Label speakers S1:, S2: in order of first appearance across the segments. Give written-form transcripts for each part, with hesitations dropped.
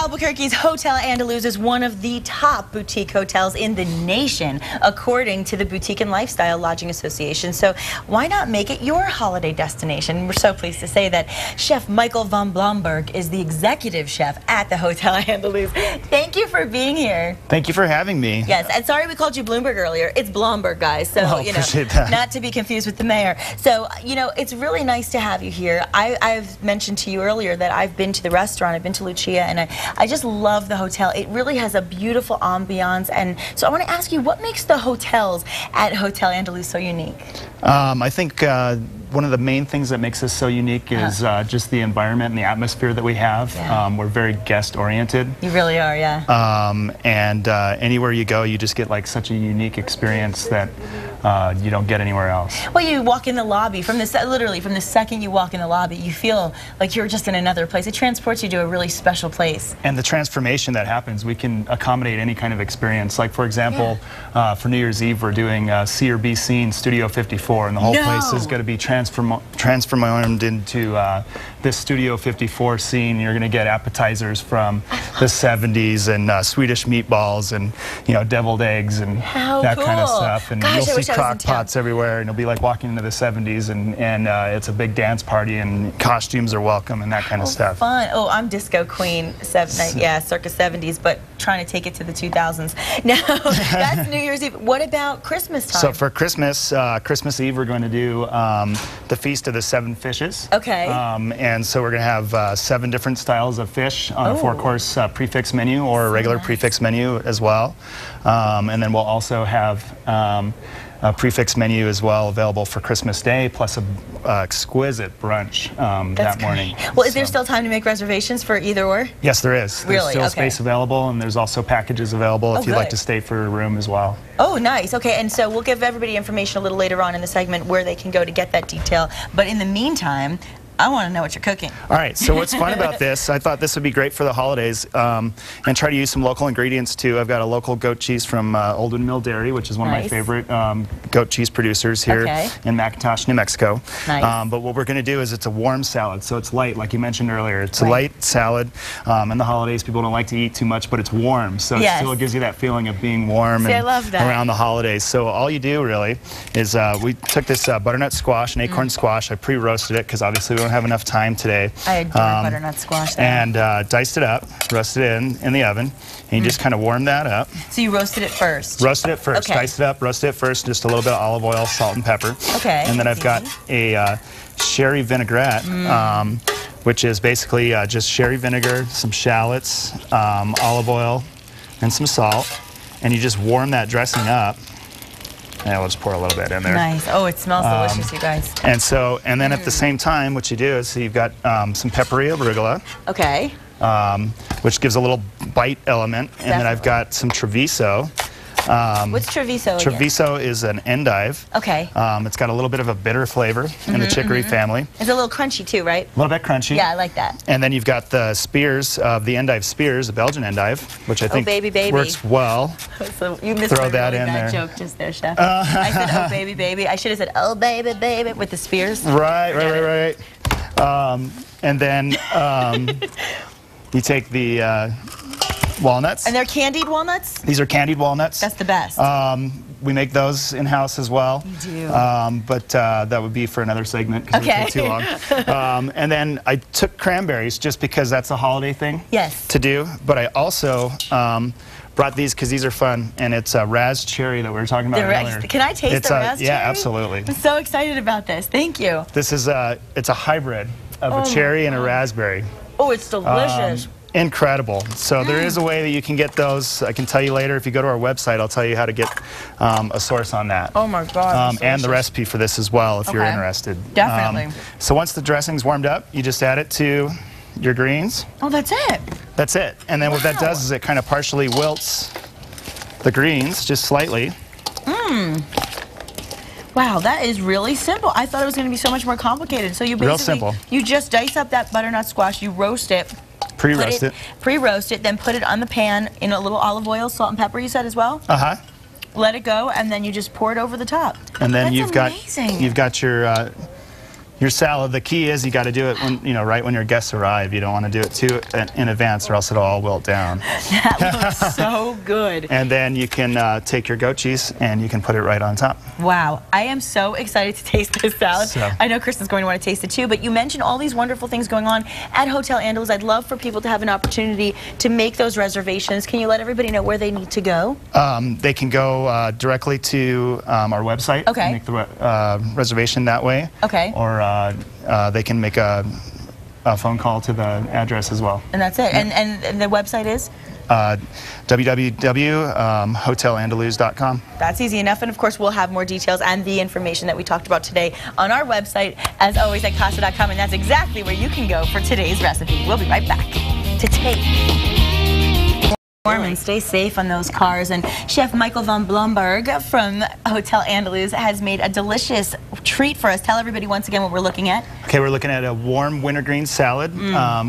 S1: Albuquerque's Hotel Andaluz is one of the top boutique hotels in the nation, according to the Boutique and Lifestyle Lodging Association. So why not make it your holiday destination? We're so pleased to say that Chef Michael von Blomberg is the executive chef at the Hotel Andaluz. Thank you for being here.
S2: Thank you for having me.
S1: Yes, and sorry we called you Bloomberg earlier. It's Blomberg, guys. So,
S2: well,
S1: you know,
S2: appreciate that.
S1: Not to be confused with the mayor. So, you know, it's really nice to have you here. I've mentioned to you earlier that I've been to the restaurant, I've been to Lucia, and I just love the hotel. It really has a beautiful ambiance, and so I want to ask you, what makes the hotels at Hotel Andaluz so unique?
S2: I think one of the main things that makes us so unique is just the environment and the atmosphere that we have.
S1: Yeah.
S2: We're very guest-oriented.
S1: You really are, yeah.
S2: And anywhere you go, you just get like such a unique experience that you don't get anywhere else.
S1: Well, you walk in the lobby, literally from the second you walk in the lobby, you feel like you're just in another place. It transports you to a really special place.
S2: And the transformation that happens, we can accommodate any kind of experience. Like, for example, for New Year's Eve, we're doing C or B scene Studio 54, and the whole place is going to be transformed into this Studio 54 scene. You're going to get appetizers from the 70s and Swedish meatballs and, you know, deviled eggs and that kind of stuff. And you'll see crock pots everywhere, and you'll be like walking into the 70s, and it's a big dance party, and costumes are welcome and that kind of stuff.
S1: Fun. Oh, I'm disco queen, circa 70s, but trying to take it to the 2000s. Now, that's New Year's Eve. What about Christmas time?
S2: So for Christmas, Christmas Eve, we're going to do the Feast of the Seven Fishes.
S1: Okay.
S2: And so we're going to have 7 different styles of fish on a 4-course prefix menu, or a regular prefix menu as well. And then we'll also have a prefix menu as well available for Christmas Day, plus a exquisite brunch that morning.
S1: Well, is there still time to make reservations for either or?
S2: Yes, there is. There's still space available, and there's also packages available if you'd like to stay for a room as well.
S1: Oh, nice. Okay, and so we'll give everybody information a little later on in the segment where they can go to get that detail. But in the meantime, I want to know what you're cooking.
S2: All right, so what's fun about this, I thought this would be great for the holidays, and try to use some local ingredients too. I've got a local goat cheese from Old Mill Dairy, which is one of my favorite goat cheese producers here in McIntosh, New Mexico.
S1: Nice.
S2: But what we're going to do is it's a warm salad, so it's light, like you mentioned earlier. It's a light salad. In the holidays, people don't like to eat too much, but it's warm, so it still gives you that feeling of being warm around the holidays. So all you do really is we took this butternut squash, an acorn squash. I pre-roasted it because obviously we don't have enough time today.
S1: I adore butternut squash.
S2: And diced it up, roasted it in the oven, and you just kind of warm that up.
S1: So you roasted it first?
S2: Roasted it first. Diced it up, roasted it first, just a little bit of olive oil, salt, and pepper.
S1: Okay.
S2: And then I've got a sherry vinaigrette, which is basically just sherry vinegar, some shallots, olive oil, and some salt. And you just warm that dressing up. And we'll just pour a little bit in there.
S1: Nice. Oh, it smells delicious, you guys.
S2: And then at the same time, what you do is, so you've got some peppery arugula.
S1: Okay.
S2: Which gives a little bite element. And then I've got some Treviso.
S1: What's Treviso again?
S2: Treviso is an endive.
S1: Okay.
S2: It's got a little bit of a bitter flavor in the chicory family.
S1: It's a little crunchy too, right?
S2: A little bit crunchy.
S1: Yeah, I like that.
S2: And then you've got the spears of the endive spears, the Belgian endive, which I think works well.
S1: So you missed
S2: Throw that
S1: really
S2: in
S1: bad
S2: there.
S1: joke just there, Chef. I said, oh, baby, baby. I should have said, oh, baby, baby, with the spears.
S2: Right. And then you take the walnuts.
S1: And they're candied walnuts?
S2: These are candied walnuts.
S1: That's the best.
S2: We make those in-house as well.
S1: You do.
S2: But that would be for another segment because it would take too long. And then I took cranberries just because that's a holiday thing to do. But I also brought these because these are fun, and it's a raz cherry that we were talking about earlier.
S1: Can I taste the raz cherry?
S2: Yeah, absolutely.
S1: I'm so excited about this. Thank you.
S2: This is it's a hybrid of a cherry and a raspberry.
S1: Oh, it's delicious.
S2: Incredible. So there is a way that you can get those. I can tell you later. If you go to our website, I'll tell you how to get a source on that.
S1: Oh my God.
S2: And the recipe for this as well, if you're interested.
S1: Definitely.
S2: So once the dressing's warmed up, you just add it to your greens.
S1: Oh, that's it?
S2: That's it. And then what that does is it kind of partially wilts the greens, just slightly.
S1: Wow, that is really simple. I thought it was going to be so much more complicated. So you basically, you just dice up that butternut squash, you roast it.
S2: Pre-roast it.
S1: Pre-roast it, then put it on the pan in a little olive oil, salt and pepper, you said as well? Let it go, and then you just pour it over the top.
S2: And then you've got your your salad. The key is you got to do it when, right when your guests arrive. You don't want to do it too in advance, or else it'll all wilt down.
S1: That looks so good.
S2: And then you can take your goat cheese and you can put it right on top.
S1: Wow, I am so excited to taste this salad. I know Kristen's going to want to taste it too, but you mentioned all these wonderful things going on at Hotel Andaluz. I'd love for people to have an opportunity to make those reservations. Can you let everybody know where they need to go?
S2: They can go directly to our website.
S1: Okay.
S2: Make the reservation that way.
S1: Okay.
S2: Or they can make a phone call to the address as well.
S1: And that's it. And the website is?
S2: www.hotelandaluz.com.
S1: That's easy enough. And of course, we'll have more details and the information that we talked about today on our website, as always, at casa.com. And that's exactly where you can go for today's recipe. We'll be right back to take. And stay safe on those cars. And Chef Michael von Blomberg from Hotel Andaluz has made a delicious treat for us. Tell everybody once again what we're looking at.
S2: Okay, we're looking at a warm wintergreen salad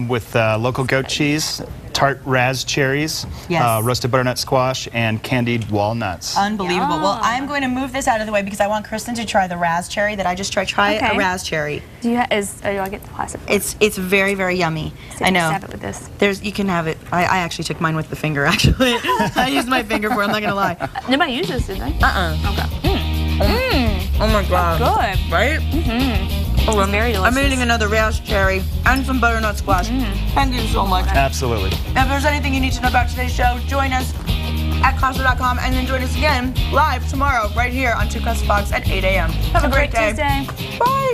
S2: with local goat cheese, tart raz cherries, roasted butternut squash, and candied walnuts.
S1: Unbelievable. Yum. Well, I'm going to move this out of the way because I want Kristen to try the raz cherry that I just tried. Try a raz cherry.
S3: Do I get the plastic?
S1: It's very, very yummy.
S3: So
S1: I know.
S3: Have it with this.
S1: You can have it. I actually took mine with the finger. Actually, I used my finger for it. I'm not gonna lie.
S3: Nobody used this, did they?
S1: Okay. Oh my God.
S3: Good.
S1: Right?
S3: Oh, it's very delicious.
S1: I'm eating another raz cherry and some butternut squash. Thank you so much.
S2: Absolutely.
S1: If there's anything you need to know about today's show, join us at casa.com and then join us again live tomorrow right here on Two Cups Fox at 8 a.m. Have a great day.
S3: Tuesday.
S1: Bye.